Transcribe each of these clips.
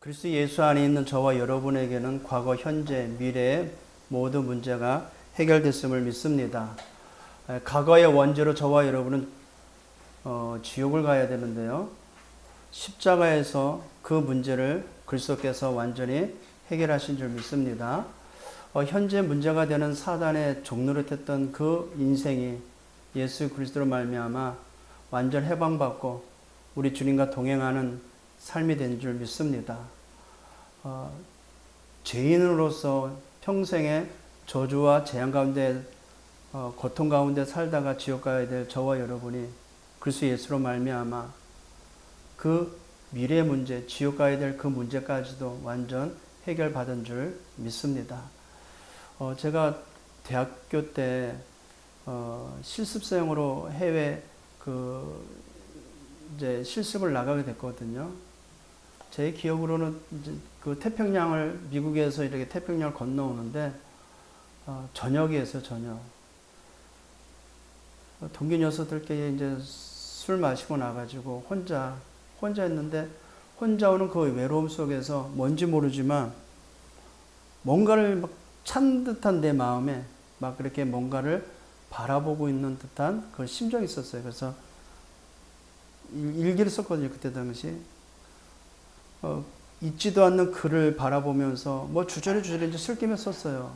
그리스도 예수 안에 있는 저와 여러분에게는 과거, 현재, 미래의 모든 문제가 해결됐음을 믿습니다. 과거의 원죄로 저와 여러분은 지옥을 가야 되는데요. 십자가에서 그 문제를 그리스도께서 완전히 해결하신 줄 믿습니다. 현재 문제가 되는 사단의 종노릇했던 그 인생이 예수 그리스도로 말미암아 완전 해방받고 우리 주님과 동행하는 삶이 된 줄 믿습니다. 죄인으로서 평생의 저주와 재앙 가운데 고통 가운데 살다가 지옥 가야 될 저와 여러분이 그리스도 예수로 말미암아 그 미래 문제, 지옥 가야 될 그 문제까지도 완전 해결받은 줄 믿습니다. 제가 대학교 때 실습생으로 해외 이제 실습을 나가게 됐거든요. 제 기억으로는 이제 그 태평양을 미국에서 이렇게 태평양을 건너오는데 저녁이었어요, 저녁. 동기 녀석들끼리 이제 술 마시고 나가지고 혼자 있는데 혼자 오는 그 외로움 속에서 뭔지 모르지만 뭔가를 막 찬 듯한 내 마음에 막 그렇게 뭔가를 바라보고 있는 듯한 그 심정이 있었어요. 그래서 일기를 썼거든요, 그때 당시. 잊지도 않는 그를 바라보면서 뭐 주저리 이제 슬기며 썼어요.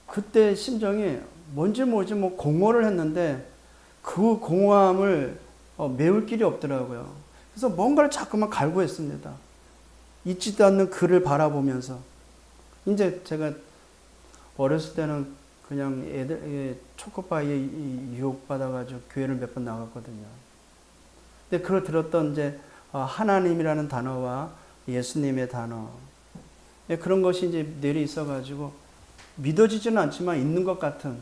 그때 심정이 뭔지 모르지 뭐 공허를 했는데 그 공허함을 메울 길이 없더라고요. 그래서 뭔가를 자꾸만 갈구했습니다. 잊지도 않는 그를 바라보면서. 이제 제가 어렸을 때는 그냥 초코파이에 유혹받아가지고 교회를 몇 번 나갔거든요. 근데 그걸 들었던 이제 하나님이라는 단어와 예수님의 단어. 그런 것이 이제 뇌리에 있어가지고 믿어지지는 않지만 있는 것 같은,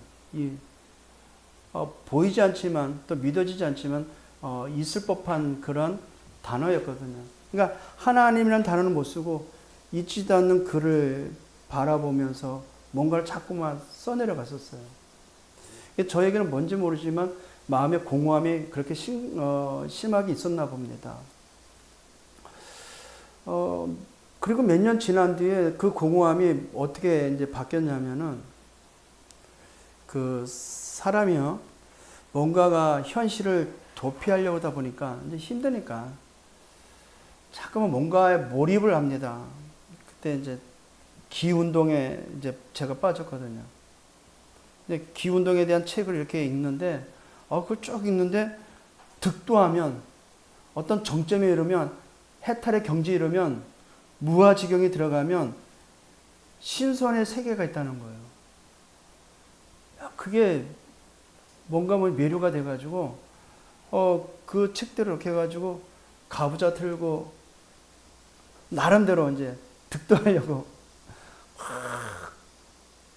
보이지 않지만 또 믿어지지 않지만 있을 법한 그런 단어였거든요. 그러니까 하나님이라는 단어는 못 쓰고 잊지도 않는 그를 바라보면서 뭔가를 자꾸만 써내려갔었어요. 저에게는 뭔지 모르지만 마음의 공허함이 그렇게 심하게 있었나 봅니다. 그리고 몇 년 지난 뒤에 그 공허함이 어떻게 이제 바뀌었냐면은 그 사람이요, 뭔가가 현실을 도피하려고 하다 보니까 이제 힘드니까 자꾸만 뭔가에 몰입을 합니다. 그때 이제 기운동에 이제 제가 빠졌거든요. 근데 기운동에 대한 책을 이렇게 읽는데, 그걸 쭉 읽는데 득도하면 어떤 정점에 이르면 해탈의 경지에 이르면 무아지경에 들어가면 신선의 세계가 있다는 거예요. 그게 뭔가 뭐 매료가 돼가지고 그 책들을 이렇게 해가지고 가부좌 틀고 나름대로 이제 득도하려고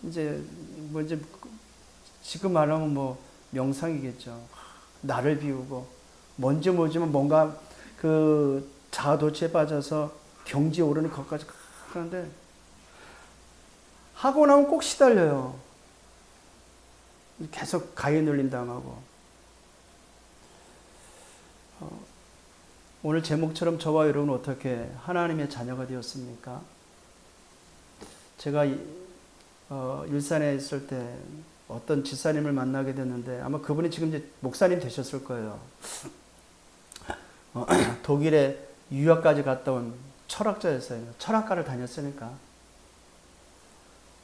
이제 지금 말하면 뭐 명상이겠죠. 나를 비우고 뭔지 모르지만 뭔가 그 자아도취에 빠져서 경지에 오르는 것까지 하는데 하고 나면 꼭 시달려요. 계속 가해 눌림 당하고. 오늘 제목처럼 저와 여러분은 어떻게 하나님의 자녀가 되었습니까? 제가 일산에 있을 때 어떤 집사님을 만나게 됐는데 아마 그분이 지금 이제 목사님 되셨을 거예요. 독일에 유학까지 갔다 온 철학자였어요. 철학과를 다녔으니까.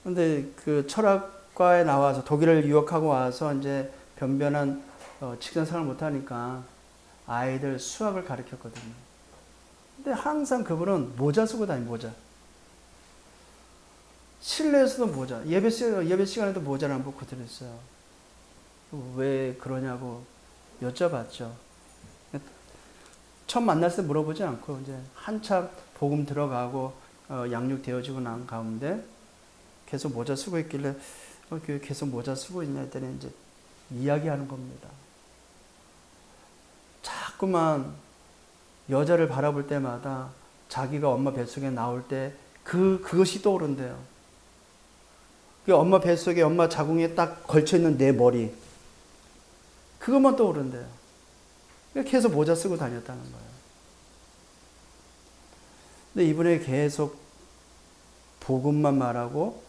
근데 그 철학과에 나와서 독일을 유학하고 와서 이제 변변한 직장 생활을 못하니까 아이들 수학을 가르쳤거든요. 근데 항상 그분은 모자 쓰고 다니는 모자. 실내에서도 모자. 예배 시간에도 모자를 안 벗고 들었어요. 왜 그러냐고 여쭤봤죠. 처음 만났을 때 물어보지 않고 이제 한참 복음 들어가고 양육 되어지고 난 가운데 계속 모자 쓰고 있길래 교회 계속 모자 쓰고 있냐 했더니 이제 이야기하는 겁니다. 자꾸만 여자를 바라볼 때마다 자기가 엄마 뱃속에 나올 때 그것이 떠오른대요. 그 엄마 뱃속에 엄마 자궁에 딱 걸쳐있는 내 머리, 그것만 떠오른대요. 계속 모자 쓰고 다녔다는 거예요. 근데 이분이 계속 복음만 말하고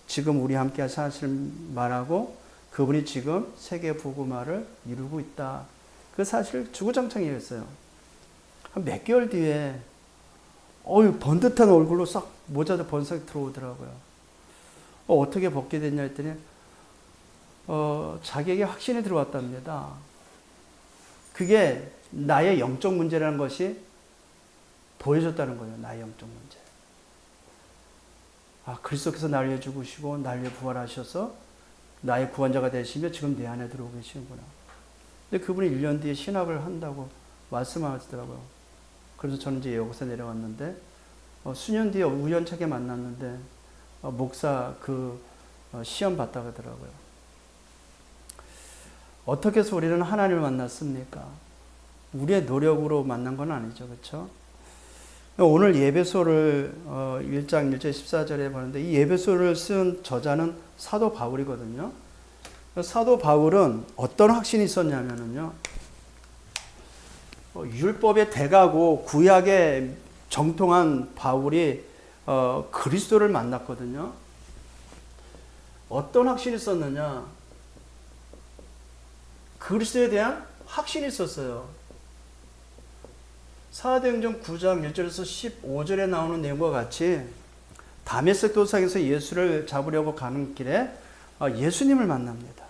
지금 우리 함께 사실 말하고 그분이 지금 세계 복음화를 이루고 있다. 그 사실 주구장창이었어요. 한 몇 개월 뒤에 번듯한 얼굴로 싹 모자도 번쩍 들어오더라고요. 어떻게 벗게 됐냐 했더니 자기에게 확신이 들어왔답니다. 그게 나의 영적 문제라는 것이 보여줬다는 거예요. 나의 영적 문제. 그리스도께서 나를 위해 죽으시고 나를 위해 부활하셔서 나의 구원자가 되시며 지금 내 안에 들어오고 계시는구나. 근데 그분이 1년 뒤에 신학을 한다고 말씀하시더라고요. 그래서 저는 이제 여기서 내려왔는데 수년 뒤에 우연찮게 만났는데 목사 시험 봤다 그러더라고요. 어떻게 해서 우리는 하나님을 만났습니까? 우리의 노력으로 만난 건 아니죠. 그렇죠? 오늘 예배소를 1장 1절 14절에 보는데 이 예배소를 쓴 저자는 사도 바울이거든요. 사도 바울은 어떤 확신이 있었냐면요. 율법의 대가고 구약에 정통한 바울이 그리스도를 만났거든요. 어떤 확신이 있었느냐? 그리스도에 대한 확신이 있었어요. 사도행전 9장 1절에서 15절에 나오는 내용과 같이 다메섹 도상에서 예수를 잡으려고 가는 길에 예수님을 만납니다.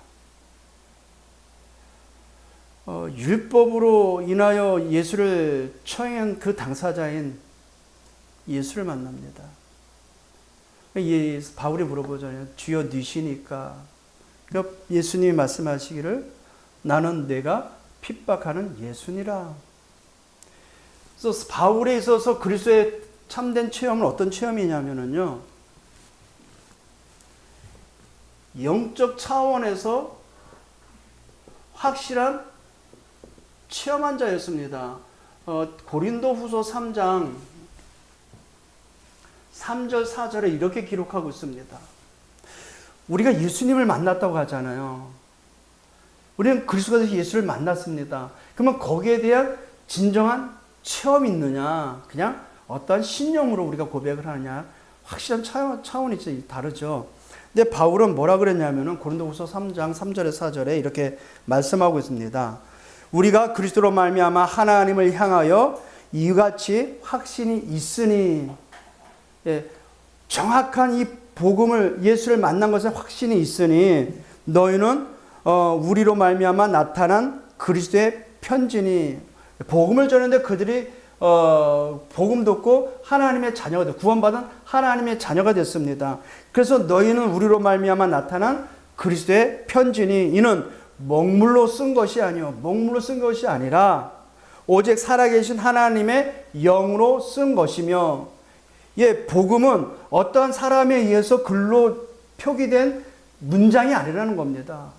율법으로 인하여 예수를 처형한 그 당사자인 예수를 만납니다. 바울이 물어보잖아요. 주여 니시니까. 그러니까 예수님이 말씀하시기를 나는 내가 핍박하는 예수니라. 그래서 바울에 있어서 그리스도의 참된 체험은 어떤 체험이냐면요. 영적 차원에서 확실한 체험한 자였습니다. 고린도후서 3장 3절 4절에 이렇게 기록하고 있습니다. 우리가 예수님을 만났다고 하잖아요. 우리는 그리스도가 예수를 만났습니다. 그러면 거기에 대한 진정한 체험이 있느냐, 그냥 어떠한 신념으로 우리가 고백을 하느냐, 확실한 차원이 다르죠. 근데 바울은 뭐라 그랬냐면은 고린도후서 3장 3절에 4절에 이렇게 말씀하고 있습니다. 우리가 그리스도로 말미암아 하나님을 향하여 이같이 확신이 있으니, 정확한 이 복음을 예수를 만난 것에 확신이 있으니 너희는 우리로 말미암아 나타난 그리스도의 편지니. 복음을 전했는데 그들이 복음 듣고 하나님의 자녀가 됐, 구원받은 하나님의 자녀가 됐습니다. 그래서 너희는 우리로 말미암아 나타난 그리스도의 편지니 이는 먹물로 쓴 것이 아니요, 먹물로 쓴 것이 아니라 오직 살아계신 하나님의 영으로 쓴 것이며, 복음은 어떠한 사람에 의해서 글로 표기된 문장이 아니라는 겁니다.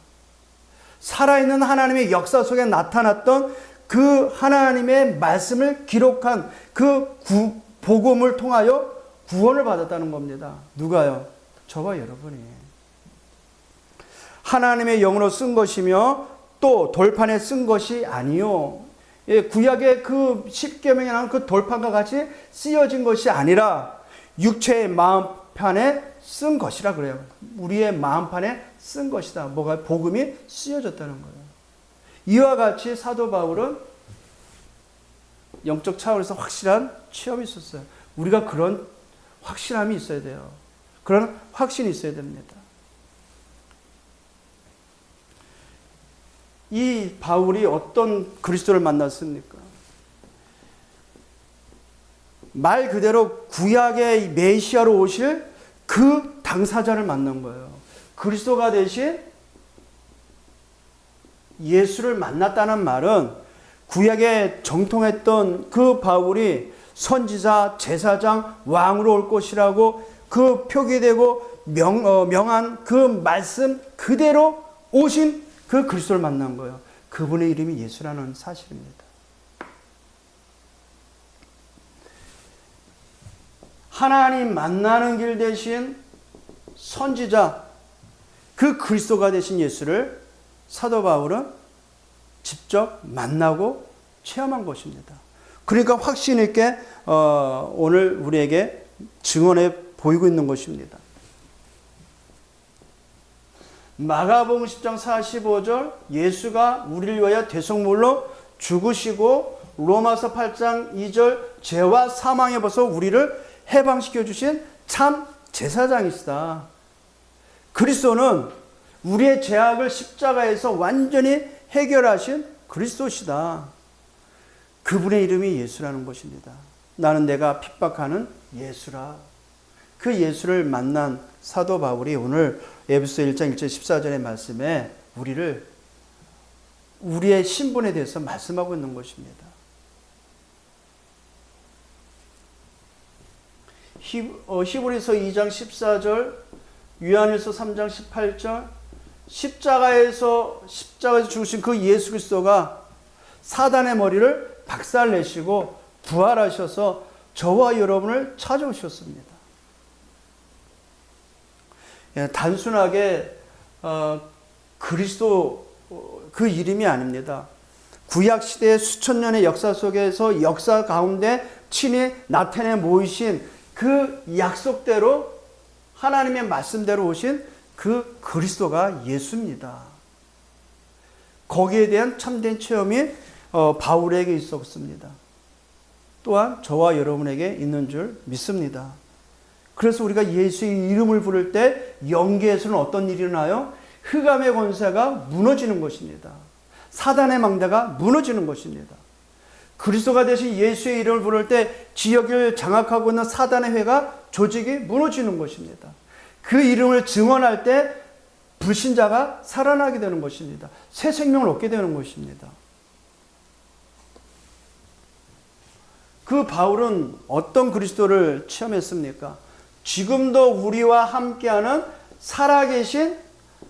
살아있는 하나님의 역사 속에 나타났던 그 하나님의 말씀을 기록한 그 복음을 통하여 구원을 받았다는 겁니다. 누가요? 저와 여러분이. 하나님의 영으로 쓴 것이며 또 돌판에 쓴 것이 아니요. 구약의 그 십계명에 나온 그 돌판과 같이 쓰여진 것이 아니라 육체의 마음판에 쓴 것이라 그래요. 우리의 마음판에 쓴 것이다. 뭐가? 복음이 쓰여졌다는 거예요. 이와 같이 사도 바울은 영적 차원에서 확실한 체험이 있었어요. 우리가 그런 확실함이 있어야 돼요. 그런 확신이 있어야 됩니다. 이 바울이 어떤 그리스도를 만났습니까? 말 그대로 구약의 메시아로 오실 그 당사자를 만난 거예요. 그리스도가 대신 예수를 만났다는 말은 구약에 정통했던 그 바울이 선지자, 제사장, 왕으로 올 것이라고 그 표기되고 명한 그 말씀 그대로 오신 그 그리스도를 만난 거예요. 그분의 이름이 예수라는 사실입니다. 하나님 만나는 길 대신 선지자, 그 그리스도가 되신 예수를 사도 바울은 직접 만나고 체험한 것입니다. 그러니까 확신 있게 오늘 우리에게 증언해 보이고 있는 것입니다. 마가복음 10장 45절 예수가 우리를 위하여 대속물로 죽으시고 로마서 8장 2절 죄와 사망에 벗어 우리를 해방시켜 주신 참 제사장이시다. 그리스도는 우리의 죄악을 십자가에서 완전히 해결하신 그리스도시다. 그분의 이름이 예수라는 것입니다. 나는 내가 핍박하는 예수라. 그 예수를 만난 사도 바울이 오늘 에베소 1장 1절 14절의 말씀에 우리의 신분에 대해서 말씀하고 있는 것입니다. 히브리서 2장 14절, 요한일서 3장 18절, 십자가에서 죽으신 그 예수 그리스도가 사단의 머리를 박살내시고 부활하셔서 저와 여러분을 찾아오셨습니다. 단순하게 그리스도 그 이름이 아닙니다. 구약 시대의 수천 년의 역사 속에서 역사 가운데 친히 나타내 모이신 그 약속대로 하나님의 말씀대로 오신 그 그리스도가 예수입니다. 거기에 대한 참된 체험이 바울에게 있었습니다. 또한 저와 여러분에게 있는 줄 믿습니다. 그래서 우리가 예수의 이름을 부를 때 영계에서는 어떤 일이 일어나요? 흑암의 권세가 무너지는 것입니다. 사단의 망대가 무너지는 것입니다. 그리스도가 되신 예수의 이름을 부를 때 지역을 장악하고 있는 사단의 회가 조직이 무너지는 것입니다. 그 이름을 증언할 때 불신자가 살아나게 되는 것입니다. 새 생명을 얻게 되는 것입니다. 그 바울은 어떤 그리스도를 체험했습니까? 지금도 우리와 함께하는 살아계신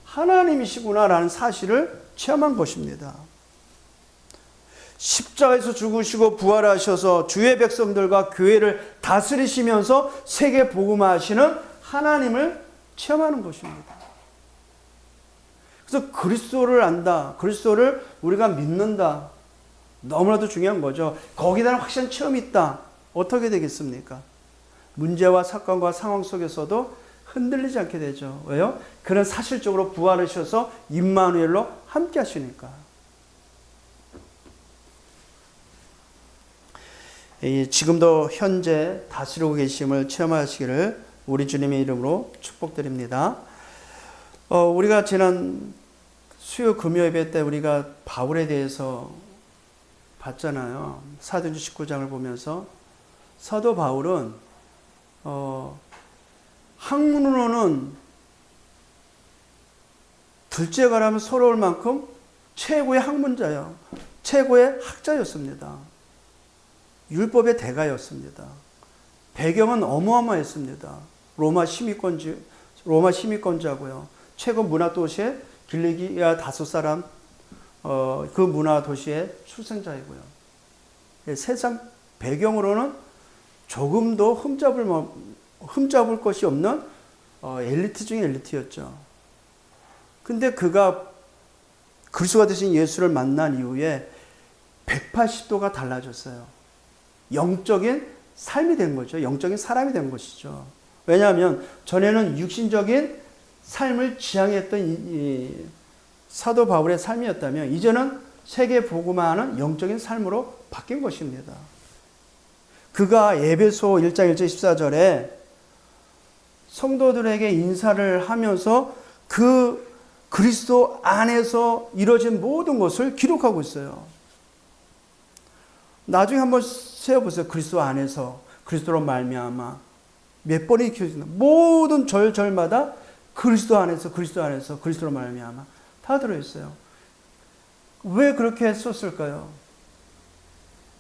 하나님이시구나라는 사실을 체험한 것입니다. 십자가에서 죽으시고 부활하셔서 주의 백성들과 교회를 다스리시면서 세계 복음화하시는 하나님을 체험하는 것입니다. 그래서 그리스도를 안다, 그리스도를 우리가 믿는다, 너무나도 중요한 거죠. 거기에 대한 확실한 체험이 있다. 어떻게 되겠습니까? 문제와 사건과 상황 속에서도 흔들리지 않게 되죠. 왜요? 그는 사실적으로 부활하셔서 임마누엘로 함께 하시니까. 지금도 현재 다스리고 계심을 체험하시기를 우리 주님의 이름으로 축복드립니다. 우리가 지난 수요 금요 예배 때 우리가 바울에 대해서 봤잖아요. 사도행전 19장을 보면서 사도 바울은 학문으로는 둘째 가라면 서러울 만큼 최고의 학문자요, 최고의 학자였습니다. 율법의 대가였습니다. 배경은 어마어마했습니다. 로마 시민권자고요. 최고 문화 도시의 길리기아 다섯 사람 그 문화 도시의 출생자이고요. 세상 배경으로는 조금도 흠잡을 것이 없는 엘리트 중에 엘리트였죠. 근데 그가 그리스도가 되신 예수를 만난 이후에 180도가 달라졌어요. 영적인 삶이 된 거죠. 영적인 사람이 된 것이죠. 왜냐하면 전에는 육신적인 삶을 지향했던 이 사도 바울의 삶이었다면 이제는 세계 복음화하는 영적인 삶으로 바뀐 것입니다. 그가 에베소 1장 1절 14절에 성도들에게 인사를 하면서 그 그리스도 안에서 이루어진 모든 것을 기록하고 있어요. 나중에 한번 세어보세요. 그리스도 안에서, 그리스도로 말미암아 몇 번이 기억나? 모든 절마다 그리스도 안에서, 그리스도로 말미암아 다 들어있어요. 왜 그렇게 썼을까요?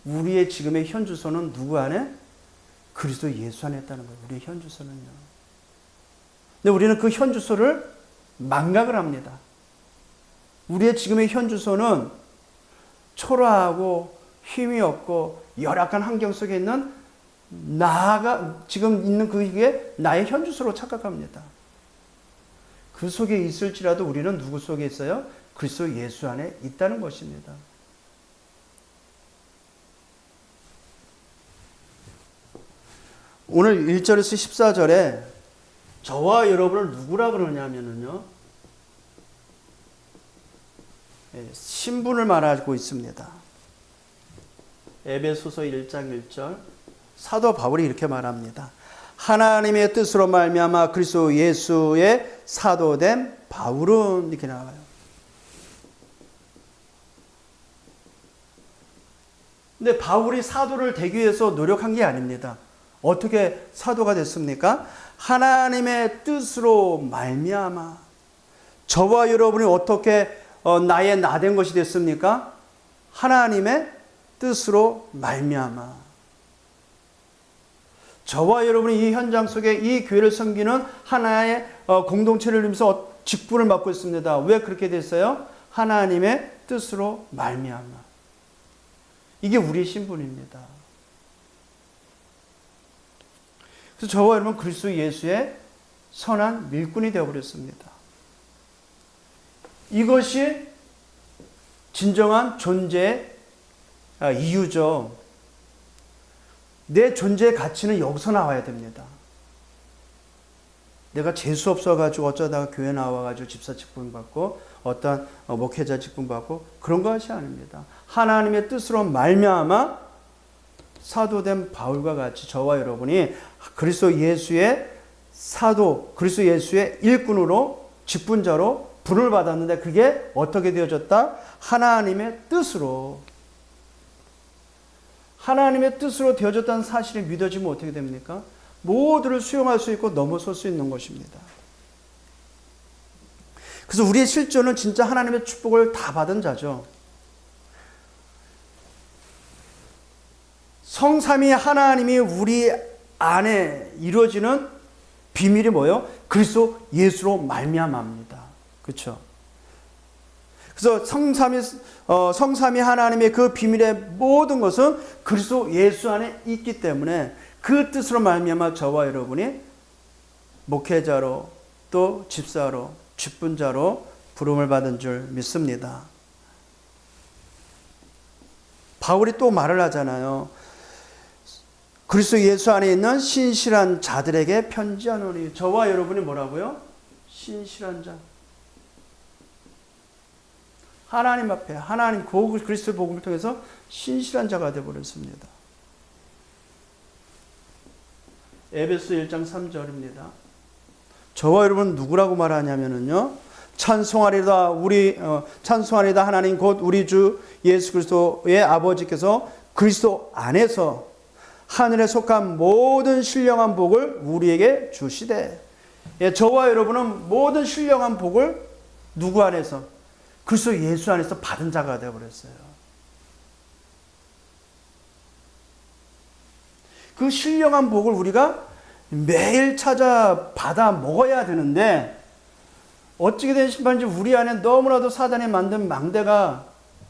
우리의 지금의 현 주소는 누구 안에? 그리스도 예수 안에 있다는 거예요. 우리의 현 주소는요. 근데 우리는 그 현 주소를 망각을 합니다. 우리의 지금의 현 주소는 초라하고 힘이 없고 열악한 환경 속에 있는 지금 있는 그게 나의 현 주소로 착각합니다. 그 속에 있을지라도 우리는 누구 속에 있어요? 그리스도 예수 안에 있다는 것입니다. 오늘 1절에서 14절에 저와 여러분을 누구라 그러냐면요, 신분을 말하고 있습니다. 에베소서 1장 1절 사도 바울이 이렇게 말합니다. 하나님의 뜻으로 말미암아 그리스도 예수의 사도된 바울은, 이렇게 나와요. 근데 바울이 사도를 되기 위해서 노력한 게 아닙니다. 어떻게 사도가 됐습니까? 하나님의 뜻으로 말미암아. 저와 여러분이 어떻게 나의 나된 것이 됐습니까? 하나님의 뜻으로 말미암아. 저와 여러분이 이 현장 속에 이 교회를 섬기는 하나의 공동체를 이루면서 직분을 맡고 있습니다. 왜 그렇게 됐어요? 하나님의 뜻으로 말미암아. 이게 우리의 신분입니다. 그래서 저와 여러분 그리스도 예수의 선한 밀꾼이 되어버렸습니다. 이것이 진정한 존재의 이유죠. 내 존재의 가치는 여기서 나와야 됩니다. 내가 재수 없어가지고 어쩌다가 교회 나와가지고 집사 직분 받고 어떤 목회자 직분 받고 그런 것이 아닙니다. 하나님의 뜻으로 말미암아 사도된 바울과 같이 저와 여러분이 그리스도 예수의 사도, 그리스도 예수의 일꾼으로 직분자로 분을 받았는데 그게 어떻게 되어졌다? 하나님의 뜻으로. 하나님의 뜻으로 되어졌다는 사실이 믿어지면 어떻게 됩니까? 모두를 수용할 수 있고 넘어설 수 있는 것입니다. 그래서 우리의 실존은 진짜 하나님의 축복을 다 받은 자죠. 성삼위 하나님이 우리 안에 이루어지는 비밀이 뭐예요? 그리스도 예수로 말미암아입니다. 그렇죠? 그래서 성삼위 하나님의 그 비밀의 모든 것은 그리스도 예수 안에 있기 때문에 그 뜻으로 말미암아 저와 여러분이 목회자로 또 집사로 직분자로 부름을 받은 줄 믿습니다. 바울이 또 말을 하잖아요. 그리스도 예수 안에 있는 신실한 자들에게 편지하노니. 저와 여러분이 뭐라고요? 신실한 자. 하나님 앞에 하나님 그리스도 복음을 통해서 신실한 자가 되어버렸습니다. 에베소 1장 3절입니다. 저와 여러분 누구라고 말하냐면요, 찬송하리다 하나님 곧 우리 주 예수 그리스도의 아버지께서 그리스도 안에서 하늘에 속한 모든 신령한 복을 우리에게 주시되. 예, 저와 여러분은 모든 신령한 복을 누구 안에서? 그리스도 예수 안에서 받은 자가 되어버렸어요. 그 신령한 복을 우리가 매일 찾아 받아 먹어야 되는데 어찌게 된 심판인지 우리 안에 너무나도 사단이 만든 망대가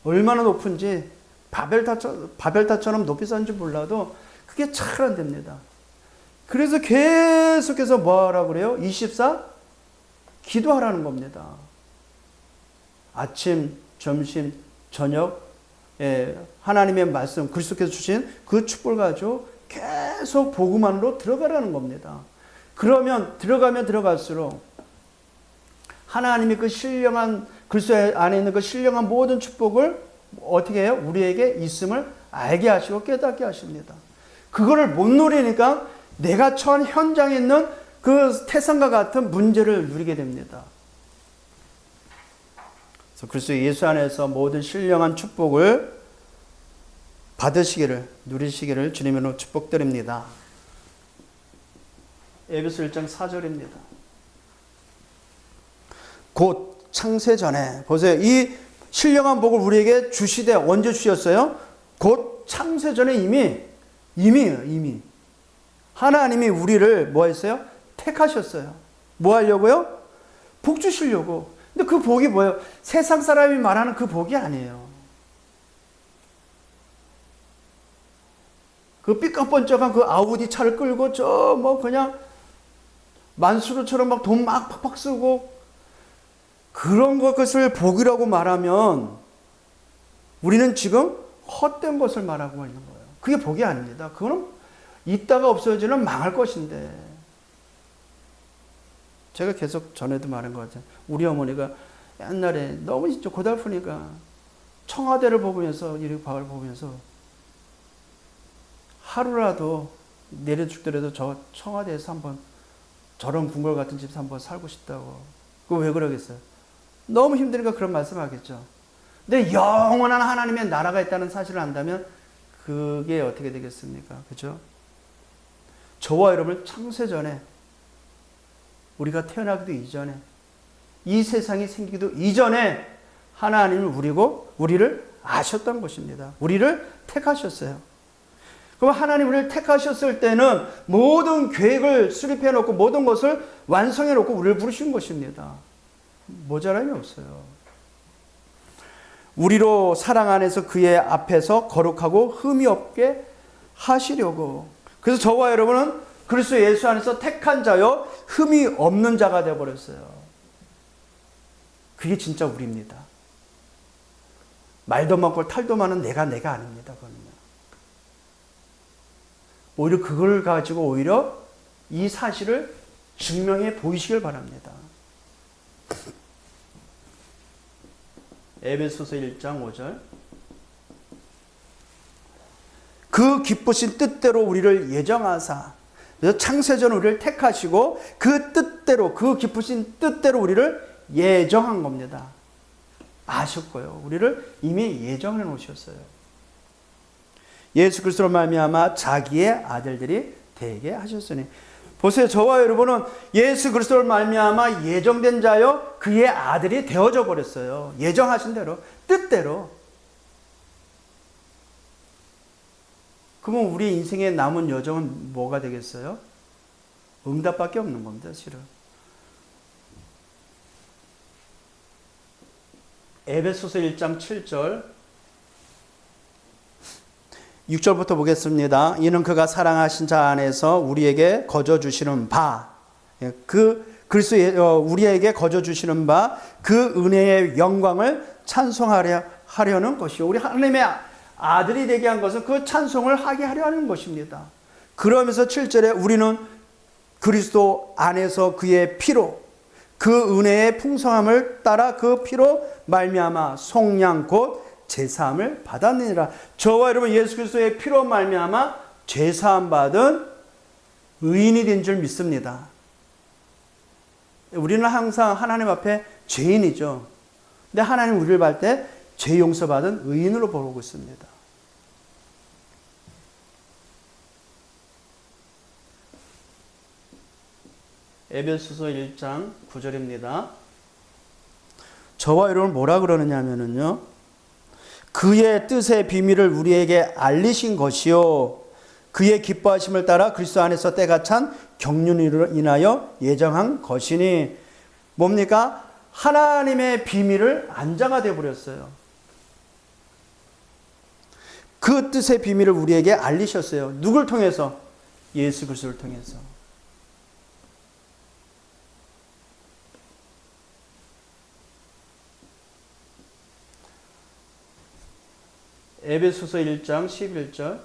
얼마나 높은지 바벨탑처럼 높이 쌓은지 몰라도 그게 잘 안 됩니다. 그래서 계속해서 뭐하라고 그래요? 24 기도하라는 겁니다. 아침, 점심, 저녁 하나님의 말씀 그리스도께서 주신 그 축복을 가지고 계속 복음 안으로 들어가라는 겁니다. 그러면 들어갈수록 하나님이 그 신령한 그리스도 안에 있는 그 신령한 모든 축복을 어떻게 해요? 우리에게 있음을 알게 하시고 깨닫게 하십니다. 그거를 못 누리니까 내가 처한 현장에 있는 그 태산과 같은 문제를 누리게 됩니다. 그래서 그리스도 예수 안에서 모든 신령한 축복을 받으시기를, 누리시기를 주님으로 축복드립니다. 에베소 1장 4절입니다. 곧 창세 전에, 보세요. 이 신령한 복을 우리에게 주시되 언제 주셨어요? 곧 창세 전에 이미 하나님이 우리를 뭐 했어요? 택하셨어요. 뭐 하려고요? 복 주시려고. 근데 그 복이 뭐예요? 세상 사람이 말하는 그 복이 아니에요. 그 삐까뻔쩍한 그 아우디 차를 끌고 그냥 만수르처럼 막 돈 막 팍팍 쓰고 그런 것을 복이라고 말하면 우리는 지금 헛된 것을 말하고 있는 거예요. 그게 복이 아닙니다. 그거는 있다가 없어지면 망할 것인데. 제가 계속 전에도 말한 것 같아요. 우리 어머니가 옛날에 너무 진짜 고달프니까 청와대를 보면서, 이륙박을 보면서 하루라도 내려 죽더라도 저 청와대에서 한번 저런 궁궐 같은 집에서 한번 살고 싶다고. 그거 왜 그러겠어요? 너무 힘드니까 그런 말씀 하겠죠. 근데 영원한 하나님의 나라가 있다는 사실을 안다면 그게 어떻게 되겠습니까? 그죠? 저와 여러분 창세전에, 우리가 태어나기도 이전에, 이 세상이 생기기도 이전에 하나님은 우리를 아셨던 것입니다. 우리를 택하셨어요. 그럼 하나님 우리를 택하셨을 때는 모든 계획을 수립해 놓고 모든 것을 완성해 놓고 우리를 부르신 것입니다. 모자람이 없어요. 우리로 사랑 안에서 그의 앞에서 거룩하고 흠이 없게 하시려고. 그래서 저와 여러분은 그리스도 예수 안에서 택한 자요 흠이 없는 자가 되어버렸어요. 그게 진짜 우리입니다. 말도 많고 탈도 많은 내가 아닙니다. 그거는요. 오히려 그걸 가지고 오히려 이 사실을 증명해 보이시길 바랍니다. 에베소서 1장 5절. 그 기쁘신 뜻대로 우리를 예정하사, 그래서 창세전 우리를 택하시고 그 뜻대로, 그 기쁘신 뜻대로 우리를 예정한 겁니다. 아셨고요. 우리를 이미 예정해 놓으셨어요. 예수 그리스도로 말미암아 자기의 아들들이 되게 하셨으니. 보세요. 저와 여러분은 예수 그리스도로 말미암아 예정된 자요 그의 아들이 되어져 버렸어요. 예정하신 대로, 뜻대로. 그러면 우리 인생의 남은 여정은 뭐가 되겠어요? 응답밖에 없는 겁니다. 실은. 에베소서 1장 7절 6절부터 보겠습니다. 이는 그가 사랑하신 자 안에서 우리에게 거저 주시는 바, 우리에게 거저 주시는 바 그 은혜의 영광을 찬송하려는 것이요. 우리 하나님의 아들이 되게 한 것은 그 찬송을 하게 하려 하는 것입니다. 그러면서 7절에 우리는 그리스도 안에서 그의 피로, 그 은혜의 풍성함을 따라 그 피로 말미암아 속량 곧 죄사함을 받았느니라. 저와 여러분 예수 그리스도의 피로 말미암아 죄사함 받은 의인이 된 줄 믿습니다. 우리는 항상 하나님 앞에 죄인이죠. 근데 하나님 우리를 볼 때 죄 용서받은 의인으로 보고 있습니다. 에베소서 1장 9절입니다. 저와 여러분 뭐라 그러느냐 하면요, 그의 뜻의 비밀을 우리에게 알리신 것이요 그의 기뻐하심을 따라 그리스도 안에서 때가 찬 경륜으로 인하여 예정한 것이니. 뭡니까? 하나님의 비밀을 안자가 되어버렸어요. 그 뜻의 비밀을 우리에게 알리셨어요. 누굴 통해서? 예수 그리스도를 통해서. 에베소서 1장 11절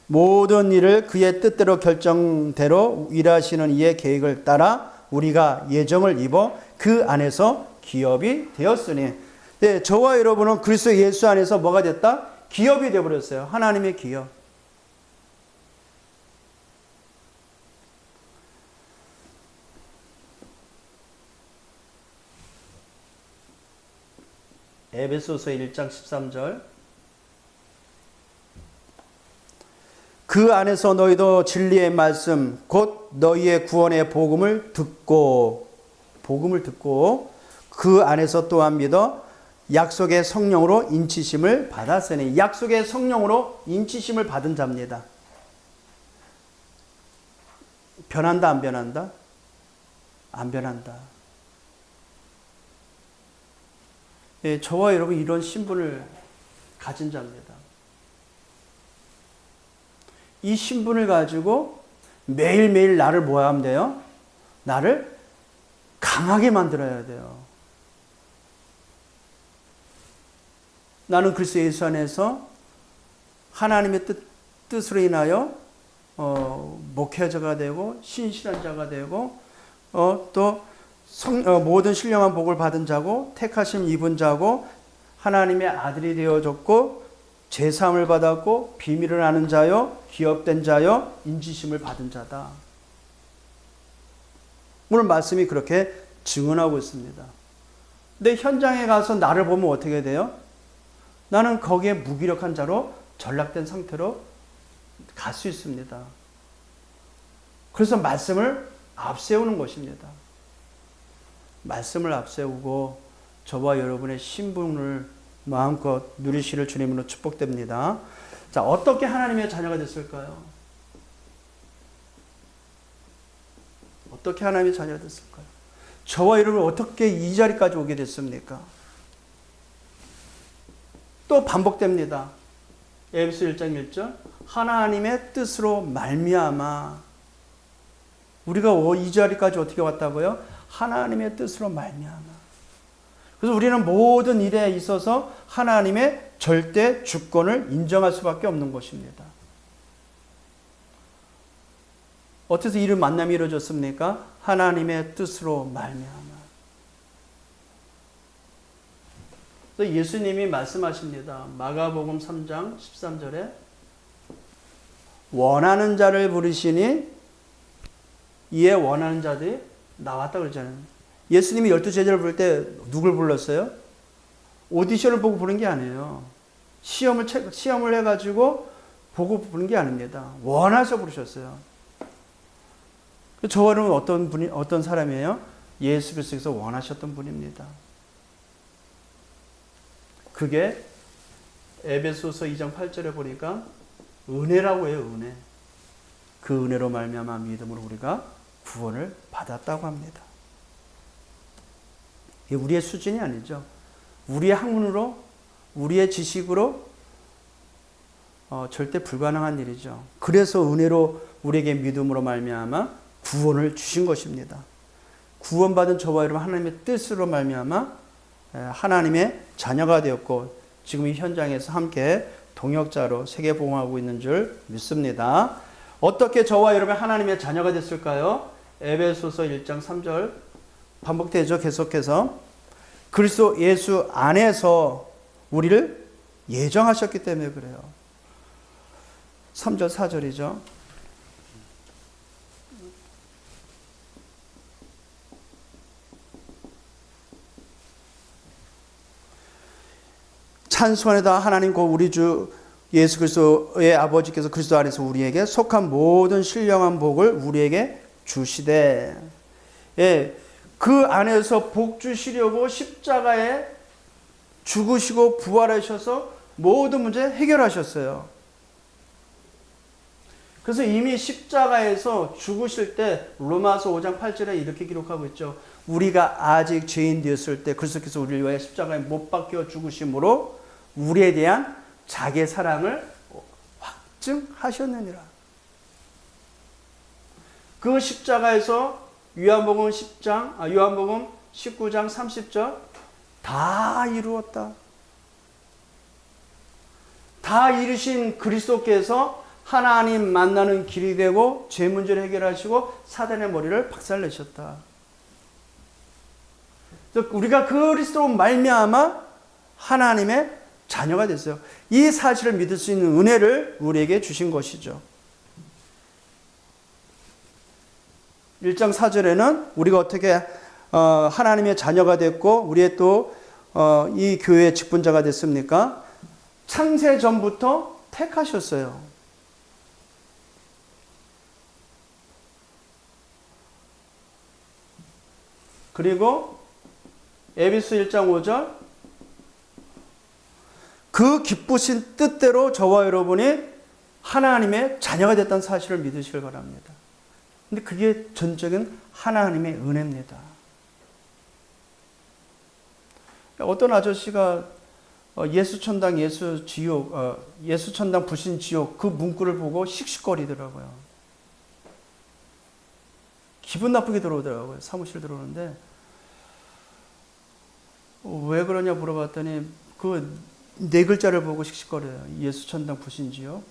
모든 일을 그의 뜻대로 결정대로 일하시는 이의 계획을 따라 우리가 예정을 입어 그 안에서 기업이 되었으니. 네, 저와 여러분은 그리스도 예수 안에서 뭐가 됐다? 기업이 되어버렸어요. 하나님의 기업. 에베소서 1장 13절 그 안에서 너희도 진리의 말씀 곧 너희의 구원의 복음을 듣고 그 안에서 또한 믿어 약속의 성령으로 인치심을 받았으니. 약속의 성령으로 인치심을 받은 자입니다. 변한다 안 변한다? 안 변한다. 예, 저와 여러분 이런 신분을 가진 자입니다. 이 신분을 가지고 매일매일 나를 뭐 하면 돼요? 나를 강하게 만들어야 돼요. 나는 그리스도 예수 안에서 하나님의 뜻으로 인하여 목회자가 되고 신실한 자가 되고 또 모든 신령한 복을 받은 자고 택하심 입은 자고 하나님의 아들이 되어졌고 제사함을 받았고 비밀을 아는 자요 기업된 자요 인지심을 받은 자다. 오늘 말씀이 그렇게 증언하고 있습니다. 근데 현장에 가서 나를 보면 어떻게 돼요? 나는 거기에 무기력한 자로 전락된 상태로 갈 수 있습니다. 그래서 말씀을 앞세우는 것입니다. 말씀을 앞세우고 저와 여러분의 신분을 마음껏 누리시를 주님으로 축복됩니다. 자, 어떻게 하나님의 자녀가 됐을까요? 어떻게 하나님의 자녀가 됐을까요? 저와 여러분 어떻게 이 자리까지 오게 됐습니까? 또 반복됩니다. 에베소 1장 1절 하나님의 뜻으로 말미암아 우리가 이 자리까지 어떻게 왔다고요? 하나님의 뜻으로 말미암아. 그래서 우리는 모든 일에 있어서 하나님의 절대 주권을 인정할 수밖에 없는 것입니다. 어떻게 이런 만남이 이루어졌습니까? 하나님의 뜻으로 말미암아. 그래서 예수님이 말씀하십니다. 마가복음 3장 13절에 원하는 자를 부르시니 이에 원하는 자들이 나왔다 그러잖아요. 예수님이 12제자를 부를 때 누굴 불렀어요? 오디션을 보고 부른 게 아니에요. 시험을 해가지고 보고 부른 게 아닙니다. 원해서 부르셨어요. 저와는 어떤 사람이에요? 예수 그리스도께서 원하셨던 분입니다. 그게 에베소서 2장 8절에 보니까 은혜라고 해요. 은혜. 그 은혜로 말미암아 믿음으로 우리가 구원을 받았다고 합니다. 이게 우리의 수준이 아니죠. 우리의 학문으로, 우리의 지식으로 절대 불가능한 일이죠. 그래서 은혜로 우리에게 믿음으로 말미암아 구원을 주신 것입니다. 구원받은 저와 여러분 하나님의 뜻으로 말미암아 하나님의 자녀가 되었고 지금 이 현장에서 함께 동역자로 세계복음하고 있는 줄 믿습니다. 어떻게 저와 여러분 하나님의 자녀가 됐을까요? 에베소서 1장 3절 반복되죠. 계속해서 그리스도 예수 안에서 우리를 예정하셨기 때문에 그래요. 3절 4절이죠. 찬송하다 하나님 곧 우리 주 예수 그리스도의 아버지께서 그리스도 안에서 우리에게 속한 모든 신령한 복을 우리에게 주시되 그 안에서 복 주시려고 십자가에 죽으시고 부활하셔서 모든 문제 해결하셨어요. 그래서 이미 십자가에서 죽으실 때 로마서 5장 8절에 이렇게 기록하고 있죠. 우리가 아직 죄인 되었을 때 그리스도께서 우리를 위하여 십자가에 못 박혀 죽으심으로 우리에 대한 자기의 사랑을 확증하셨느니라. 그 십자가에서 요한복음 19장 30절 다 이루었다. 다 이루신 그리스도께서 하나님 만나는 길이 되고 죄 문제를 해결하시고 사단의 머리를 박살내셨다. 우리가 그리스도로 말미암아 하나님의 자녀가 됐어요. 이 사실을 믿을 수 있는 은혜를 우리에게 주신 것이죠. 1장 4절에는 우리가 어떻게 하나님의 자녀가 됐고 우리의 또 이 교회의 직분자가 됐습니까? 창세 전부터 택하셨어요. 그리고 에베소 1장 5절 그 기쁘신 뜻대로 저와 여러분이 하나님의 자녀가 됐다는 사실을 믿으시길 바랍니다. 근데 그게 전적인 하나님의 은혜입니다. 어떤 아저씨가 예수천당 예수지옥, 예수천당 불신지옥 그 문구를 보고 씩씩거리더라고요. 기분 나쁘게 들어오더라고요. 사무실 들어오는데 왜 그러냐 물어봤더니 그 네 글자를 보고 씩씩거려요. 예수 천당 부신지요.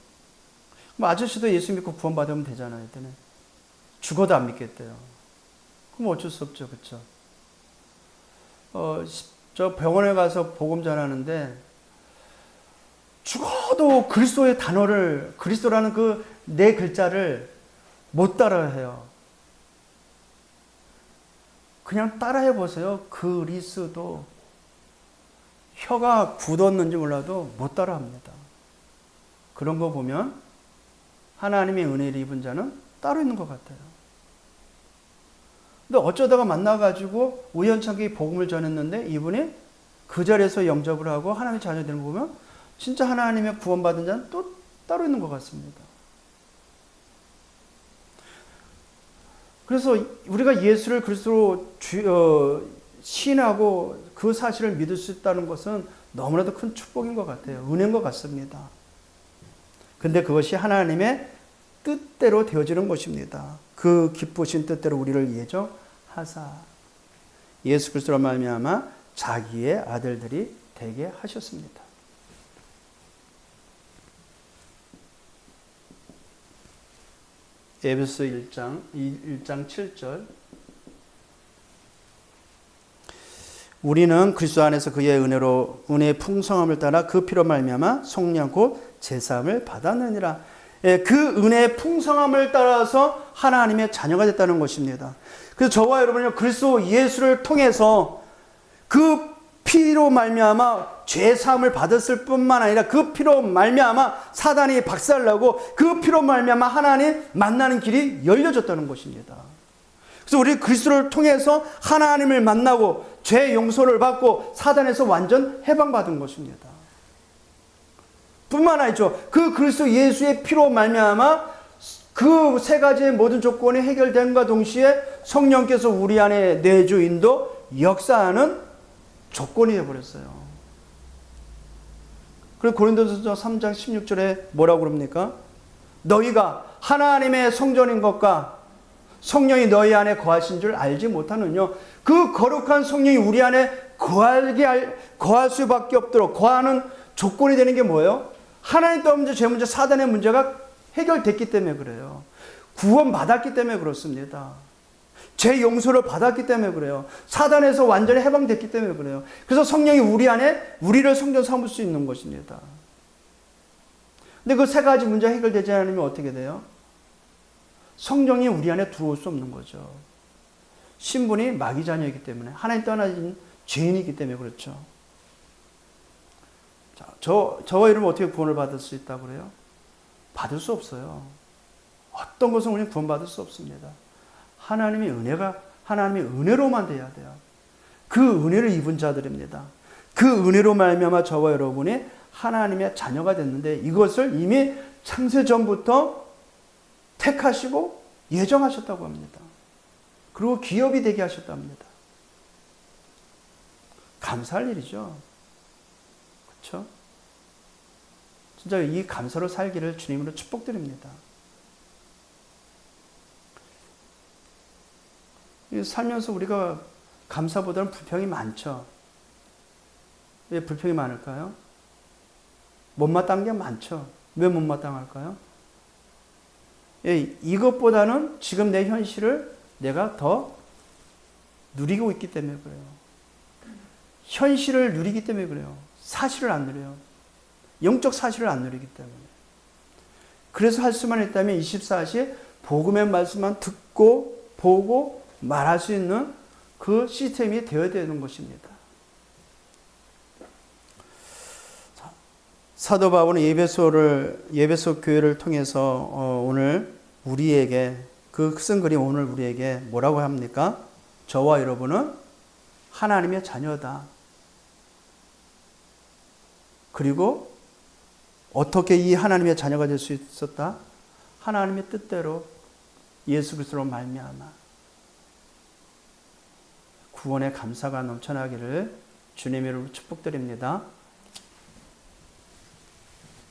그럼 아저씨도 예수 믿고 구원받으면 되잖아요. 이때는. 죽어도 안 믿겠대요. 그럼 어쩔 수 없죠. 그렇죠? 저 병원에 가서 복음 전하는데 죽어도 그리스도의 단어를, 그리스도라는 그 네 글자를 못 따라해요. 그냥 따라해 보세요. 그리스도. 혀가 굳었는지 몰라도 못 따라합니다. 그런 거 보면 하나님의 은혜를 입은 자는 따로 있는 것 같아요. 근데 어쩌다가 만나가지고 우연찮게 복음을 전했는데 이분이 그 자리에서 영접을 하고 하나님의 자녀 되는 거 보면 진짜 하나님의 구원받은 자는 또 따로 있는 것 같습니다. 그래서 우리가 예수를 그리스도로 시인하고 그 사실을 믿을 수 있다는 것은 너무나도 큰 축복인 것 같아요. 은혜인 것 같습니다. 근데 그것이 하나님의 뜻대로 되어지는 것입니다. 그 기쁘신 뜻대로 우리를 예정하사 예수 그리스도로 말미암아 자기의 아들들이 되게 하셨습니다. 에베소 1장 7절 우리는 그리스도 안에서 그의 은혜로 은혜의 풍성함을 따라 그 피로 말미암아 속량 곧 제사함을 받았느니라. 그 은혜의 풍성함을 따라서 하나님의 자녀가 됐다는 것입니다. 그래서 저와 여러분은 그리스도 예수를 통해서 그 피로 말미암아 죄사함을 받았을 뿐만 아니라 그 피로 말미암아 사단이 박살나고 그 피로 말미암아 하나님 만나는 길이 열려졌다는 것입니다. 그래서 우리 그리스도를 통해서 하나님을 만나고 죄 용서를 받고 사단에서 완전 해방받은 것입니다. 뿐만 아니죠. 그 그리스도 예수의 피로 말미암아 그 세 가지의 모든 조건이 해결됨과 동시에 성령께서 우리 안에 내주인도 역사하는 조건이 되어버렸어요. 그리고 고린도전서 3장 16절에 뭐라고 그럽니까? 너희가 하나님의 성전인 것과 성령이 너희 안에 거하신 줄 알지 못하느냐. 그 거룩한 성령이 우리 안에 거할 수밖에 없도록 거하는 조건이 되는 게 뭐예요? 하나님 또 문제, 죄 문제, 사단의 문제가 해결됐기 때문에 그래요. 구원받았기 때문에 그렇습니다. 죄 용서를 받았기 때문에 그래요. 사단에서 완전히 해방됐기 때문에 그래요. 그래서 성령이 우리 안에 우리를 성전 삼을 수 있는 것입니다. 근데 그 세 가지 문제가 해결되지 않으면 어떻게 돼요? 성령이 우리 안에 들어올 수 없는 거죠. 신분이 마귀 자녀이기 때문에 하나님 떠나진 죄인이기 때문에 그렇죠. 자, 저와 여러분 어떻게 구원을 받을 수 있다고 그래요? 받을 수 없어요. 어떤 것은 우리는 구원받을 수 없습니다. 하나님의 은혜로만 돼야 돼요. 그 은혜를 입은 자들입니다. 그 은혜로 말미암아 저와 여러분이 하나님의 자녀가 됐는데 이것을 이미 창세 전부터 택하시고 예정하셨다고 합니다. 그리고 기업이 되게 하셨다고 합니다. 감사할 일이죠. 그렇죠? 진짜 이 감사로 살기를 주님으로 축복드립니다. 살면서 우리가 감사보다는 불평이 많죠. 왜 불평이 많을까요? 못마땅한 게 많죠. 왜 못마땅할까요? 이것보다는 지금 내 현실을 내가 더 누리고 있기 때문에 그래요. 현실을 누리기 때문에 그래요. 사실을 안 누려요. 영적 사실을 안 누리기 때문에. 그래서 할 수만 있다면 24시 복음의 말씀만 듣고 보고 말할 수 있는 그 시스템이 되어야 되는 것입니다. 사도 바울은 예배소 교회를 통해서 오늘 우리에게 그 쓴 글이 오늘 우리에게 뭐라고 합니까? 저와 여러분은 하나님의 자녀다. 그리고 어떻게 이 하나님의 자녀가 될 수 있었다? 하나님의 뜻대로 예수 그리스도로 말미암아 구원의 감사가 넘쳐나기를 주님의 이름으로 축복드립니다.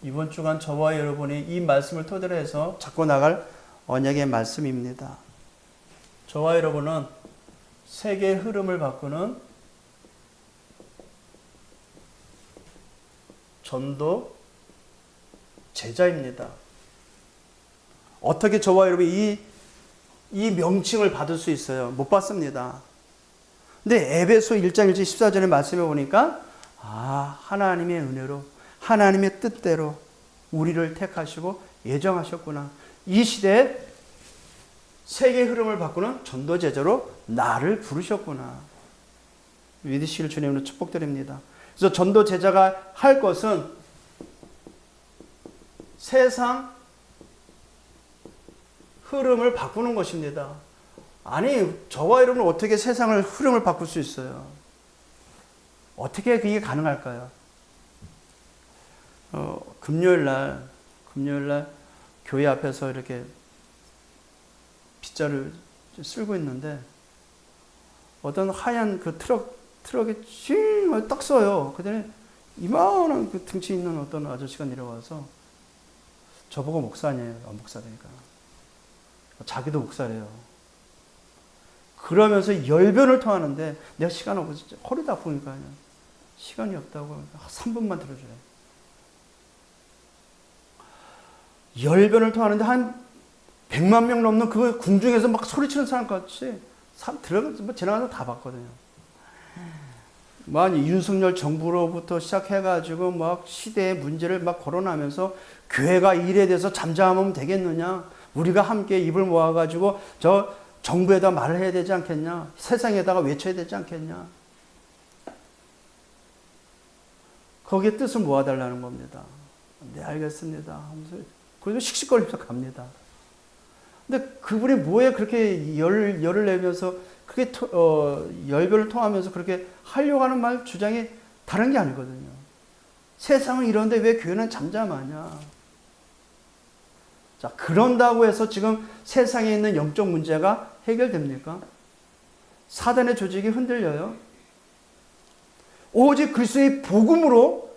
이번 주간 저와 여러분이 이 말씀을 토대로 해서 잡고 나갈 언약의 말씀입니다. 저와 여러분은 세계의 흐름을 바꾸는 전도 제자입니다. 어떻게 저와 여러분이 이 명칭을 받을 수 있어요? 못 받습니다. 근데 에베소 1장 1절 14절의 말씀에 보니까 하나님의 은혜로 하나님의 뜻대로 우리를 택하시고 예정하셨구나. 이 시대에 세계 흐름을 바꾸는 전도 제자로 나를 부르셨구나. 믿으시길 주님으로 축복드립니다. 그래서 전도 제자가 할 것은 세상 흐름을 바꾸는 것입니다. 아니, 저와 여러분은 어떻게 세상을 흐름을 바꿀 수 있어요? 어떻게 그게 가능할까요? 금요일 날 교회 앞에서 이렇게 빗자루 쓸고 있는데 어떤 하얀 그 트럭에 찡 딱 써요. 그다음에 이만한 그 등치 있는 어떤 아저씨가 내려와서 저보고 목사냐요. 목사라니까. 자기도 목사래요. 그러면서 열변을 토하는데 내가 시간 없어서 허리도 아프니까 시간이 없다고 3분만 들어줘요. 열변을 토하는데 한 100만 명 넘는 그 궁중에서 막 소리치는 사람 같이 들어가서 지나가서 다 봤거든요. 윤석열 정부로부터 시작해가지고 막 시대의 문제를 막 거론하면서 교회가 일에 대해서 잠잠하면 되겠느냐? 우리가 함께 입을 모아가지고 저 정부에다 말을 해야 되지 않겠냐? 세상에다가 외쳐야 되지 않겠냐? 거기에 뜻을 모아달라는 겁니다. 네, 알겠습니다. 그래서 씩씩거리면서 갑니다. 근데 그분이 뭐에 그렇게 열을 내면서 그게 열변을 통하면서 그렇게 하려고 하는 말 주장이 다른 게 아니거든요. 세상은 이런데 왜 교회는 잠잠하냐? 자, 그런다고 해서 지금 세상에 있는 영적 문제가 해결됩니까? 사단의 조직이 흔들려요. 오직 그리스도의 복음으로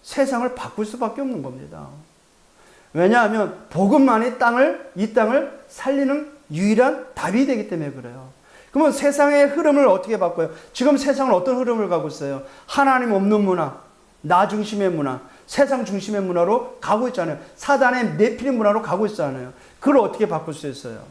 세상을 바꿀 수밖에 없는 겁니다. 왜냐하면 복음만이 이 땅을 살리는 유일한 답이 되기 때문에 그래요. 그러면 세상의 흐름을 어떻게 바꿔요? 지금 세상은 어떤 흐름을 가고 있어요? 하나님 없는 문화, 나 중심의 문화, 세상 중심의 문화로 가고 있잖아요. 사단의 네피림 문화로 가고 있잖아요. 그걸 어떻게 바꿀 수 있어요?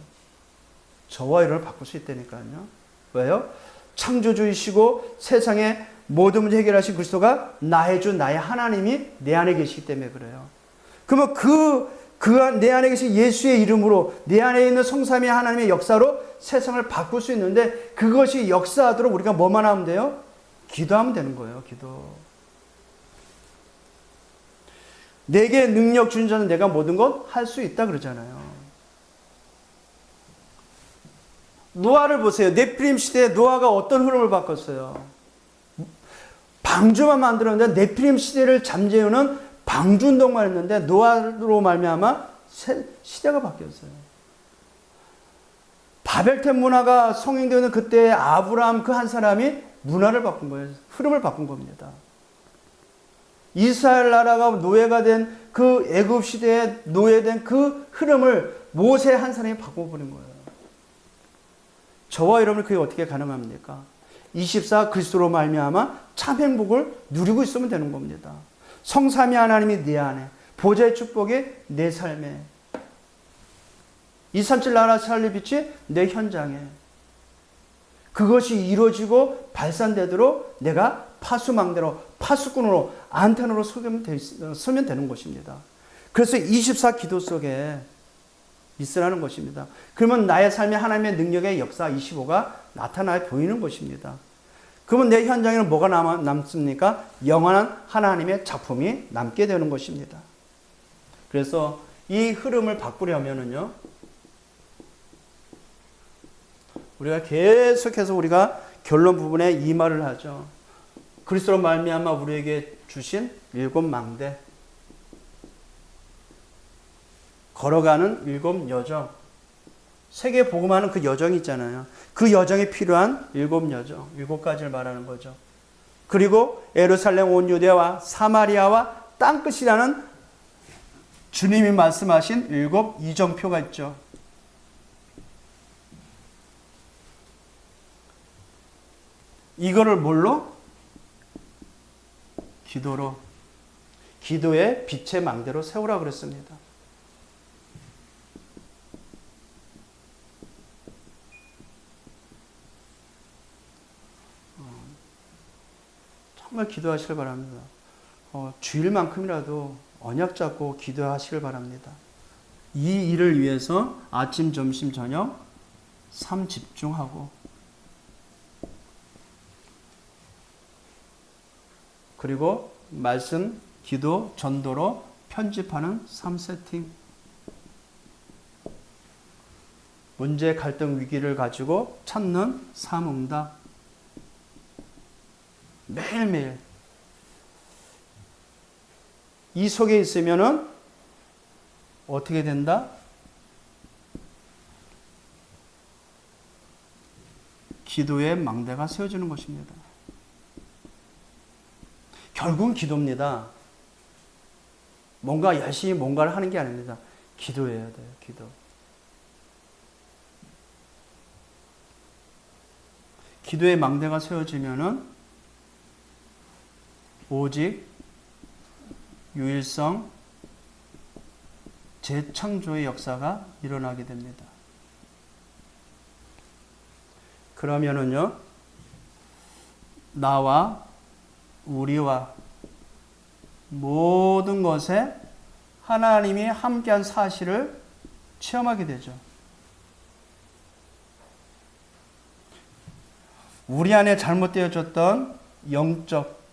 저와 여러분을 바꿀 수 있다니까요. 왜요? 창조주이시고 세상의 모든 문제 해결하신 그리스도가 나의 주, 나의 하나님이 내 안에 계시기 때문에 그래요. 그러면 내 안에 계신 예수의 이름으로 내 안에 있는 성삼위 하나님의 역사로 세상을 바꿀 수 있는데 그것이 역사하도록 우리가 뭐만 하면 돼요? 기도하면 되는 거예요. 기도. 내게 능력 주는 자는 내가 모든 것 할 수 있다 그러잖아요. 노아를 보세요. 네피림 시대에 노아가 어떤 흐름을 바꿨어요? 방주만 만들었는데 네피림 시대를 잠재우는 방주운동만 했는데 노아로 말미암아 시대가 바뀌었어요. 바벨탑 문화가 성행되는 그때 아브라함 그 한 사람이 문화를 바꾼 거예요. 흐름을 바꾼 겁니다. 이스라엘 나라가 노예가 된 그 애굽 시대에 노예된 그 흐름을 모세 한 사람이 바꿔버린 거예요. 저와 여러분이 그게 어떻게 가능합니까? 24 그리스도로 말미암아 참 행복을 누리고 있으면 되는 겁니다. 성삼위 하나님이 내 안에, 보좌의 축복이 내 삶에, 237 나라 살리 빛이 내 현장에, 그것이 이루어지고 발산되도록 내가 파수망대로, 파수꾼으로, 안테나로 서면 되는 것입니다. 그래서 24 기도 속에 있으라는 것입니다. 그러면 나의 삶에 하나님의 능력의 역사 25가 나타나 보이는 것입니다. 그러면 내 현장에는 뭐가 남습니까? 영원한 하나님의 작품이 남게 되는 것입니다. 그래서 이 흐름을 바꾸려면은요, 우리가 계속해서 우리가 결론 부분에 이 말을 하죠. 그리스도로 말미암아 우리에게 주신 7 망대, 걸어가는 7 여정, 세계 복음하는 그 여정이 있잖아요. 그 여정에 필요한 7 여정, 7가지를 말하는 거죠. 그리고 예루살렘 온 유대와 사마리아와 땅끝이라는 주님이 말씀하신 7 이정표가 있죠. 이거를 뭘로? 기도로. 기도의 빛의 망대로 세우라 그랬습니다. 정말 기도하시길 바랍니다. 주일만큼이라도 언약 잡고 기도하시길 바랍니다. 이 일을 위해서 아침, 점심, 저녁 삶 집중하고, 그리고 말씀, 기도, 전도로 편집하는 삶 세팅. 문제, 갈등, 위기를 가지고 찾는 삶 응답. 매일매일. 이 속에 있으면은 어떻게 된다? 기도의 망대가 세워지는 것입니다. 결국은 기도입니다. 뭔가 열심히 뭔가를 하는 게 아닙니다. 기도해야 돼요. 기도. 기도의 망대가 세워지면은 오직 유일성 재창조의 역사가 일어나게 됩니다. 그러면은요, 나와 우리와 모든 것에 하나님이 함께한 사실을 체험하게 되죠. 우리 안에 잘못되어졌던 영적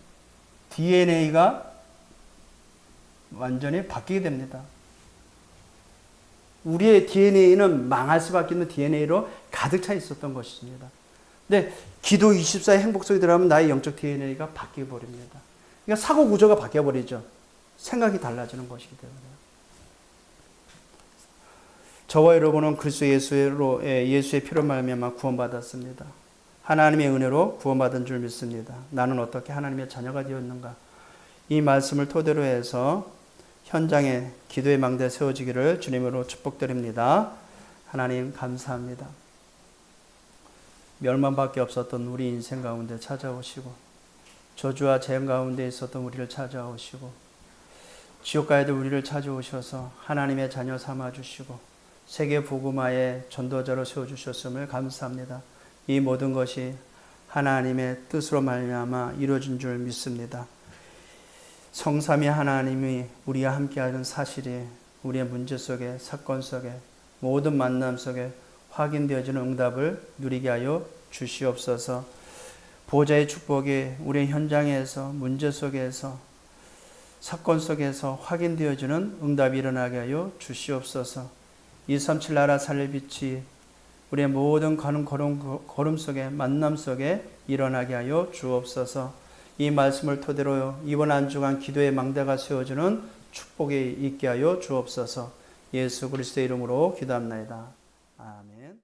DNA가 완전히 바뀌게 됩니다. 우리의 DNA는 망할 수밖에 없는 DNA로 가득 차 있었던 것입니다. 근데 기도 24의 행복 속에 들어가면 나의 영적 DNA가 바뀌어 버립니다. 그러니까 사고 구조가 바뀌어 버리죠. 생각이 달라지는 것이기 때문에. 저와 여러분은 그리스도 예수의 피로 말미암아 구원받았습니다. 하나님의 은혜로 구원받은 줄 믿습니다. 나는 어떻게 하나님의 자녀가 되었는가? 이 말씀을 토대로 해서 현장에 기도의 망대 세워지기를 주님으로 축복드립니다. 하나님 감사합니다. 멸망밖에 없었던 우리 인생 가운데 찾아오시고, 저주와 재앙 가운데 있었던 우리를 찾아오시고, 지옥 가야 될 우리를 찾아오셔서 하나님의 자녀 삼아주시고 세계 복음화의 전도자로 세워주셨음을 감사합니다. 이 모든 것이 하나님의 뜻으로 말미암아 이루어진 줄 믿습니다. 성삼위 하나님이 우리와 함께하는 사실이 우리의 문제 속에, 사건 속에, 모든 만남 속에 확인되어지는 응답을 누리게 하여 주시옵소서. 보좌의 축복이 우리의 현장에서, 문제 속에서, 사건 속에서 확인되어지는 응답이 일어나게 하여 주시옵소서. 237 나라 살릴 빛이 우리의 모든 가는 걸음 속에, 만남 속에 일어나게 하여 주옵소서. 이 말씀을 토대로 이번 한 주간 기도의 망대가 세워지는 축복이 있게 하여 주옵소서. 예수 그리스도의 이름으로 기도합나이다. 아멘.